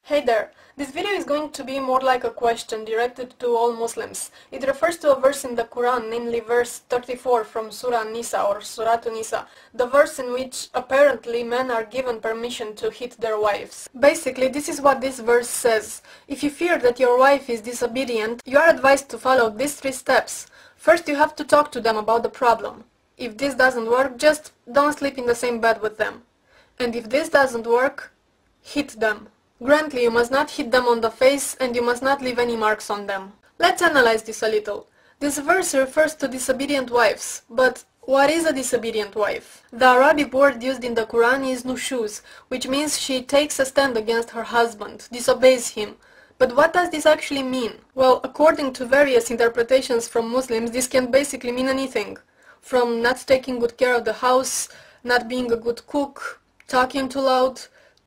Hey there, this video is going to be more like a question directed to all Muslims. It refers to a verse in the Quran, namely verse 34 from Surah Nisa or Surah Nisa, the verse in which apparently men are given permission to hit their wives. Basically, this is what this verse says. If you fear that your wife is disobedient, you are advised to follow these 3 steps. First, you have to talk to them about the problem. If this doesn't work, just don't sleep in the same bed with them. And if this doesn't work, hit them. Granted, you must not hit them on the face and you must not leave any marks on them. Let's analyze this a little. This verse refers to disobedient wives, but what is a disobedient wife? The Arabic word used in the Quran is nushuz, which means she takes a stand against her husband, disobeys him. But what does this actually mean? Well, according to various interpretations from Muslims, this can basically mean anything. From not taking good care of the house, not being a good cook, talking too loud,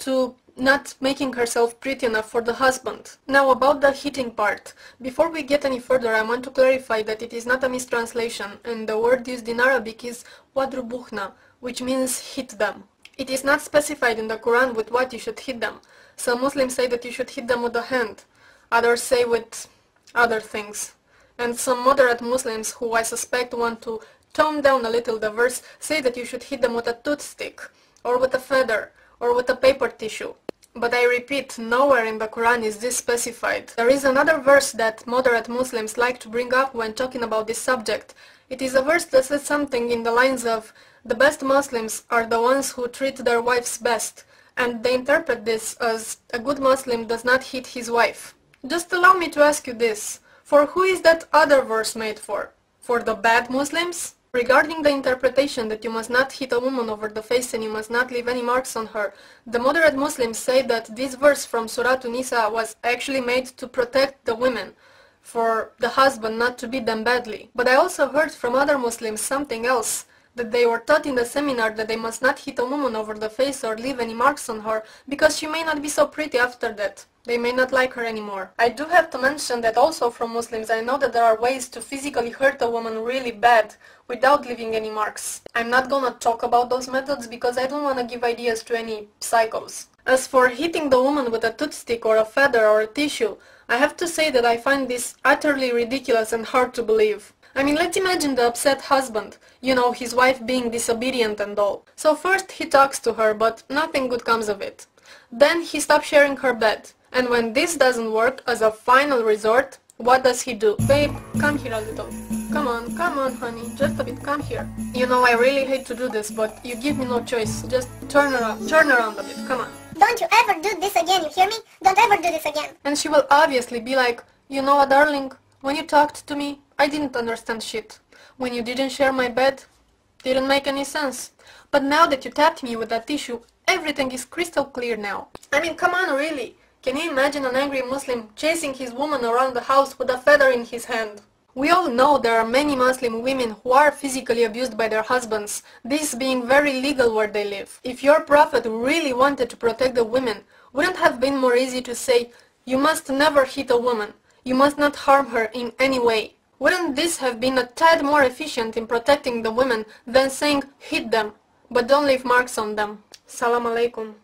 to not making herself pretty enough for the husband. Now about the hitting part. Before we get any further, I want to clarify that it is not a mistranslation, and the word used in Arabic is wadrubuhna, which means hit them. It is not specified in the Quran with what you should hit them. Some Muslims say that you should hit them with a hand, others say with other things. And some moderate Muslims, who I suspect want to tone down a little the verse, say that you should hit them with a toothstick, or with a feather, or with a paper tissue. But I repeat, nowhere in the Quran is this specified. There is another verse that moderate Muslims like to bring up when talking about this subject. It is a verse that says something in the lines of, "The best Muslims are the ones who treat their wives best," and they interpret this as a good Muslim does not hit his wife. Just allow me to ask you this. For who is that other verse made for? For the bad Muslims? Regarding the interpretation that you must not hit a woman over the face and you must not leave any marks on her, the moderate Muslims say that this verse from Surah Nisa was actually made to protect the women, for the husband not to beat them badly. But I also heard from other Muslims something else, that they were taught in the seminar that they must not hit a woman over the face or leave any marks on her, because she may not be so pretty after that. They may not like her anymore. I do have to mention that also from Muslims I know that there are ways to physically hurt a woman really bad without leaving any marks. I'm not gonna talk about those methods because I don't wanna give ideas to any psychos. As for hitting the woman with a toothstick or a feather or a tissue, I have to say that I find this utterly ridiculous and hard to believe. I mean, let's imagine the upset husband, you know, his wife being disobedient and all. So first he talks to her, but nothing good comes of it. Then he stops sharing her bed. And when this doesn't work, as a final resort, what does he do? "Babe, come here a little. Come on, honey, just a bit, come here. You know, I really hate to do this, but you give me no choice. Just turn around a bit, come on. Don't you ever do this again, you hear me? Don't ever do this again." And she will obviously be like, "You know what, darling, when you talked to me, I didn't understand shit. When you didn't share my bed, didn't make any sense. But now that you tapped me with that tissue, everything is crystal clear now." I mean, come on, really. Can you imagine an angry Muslim chasing his woman around the house with a feather in his hand? We all know there are many Muslim women who are physically abused by their husbands, this being very legal where they live. If your prophet really wanted to protect the women, wouldn't it have been more easy to say, "You must never hit a woman, you must not harm her in any way"? Wouldn't this have been a tad more efficient in protecting the women than saying, "Hit them, but don't leave marks on them"? Salam alaikum.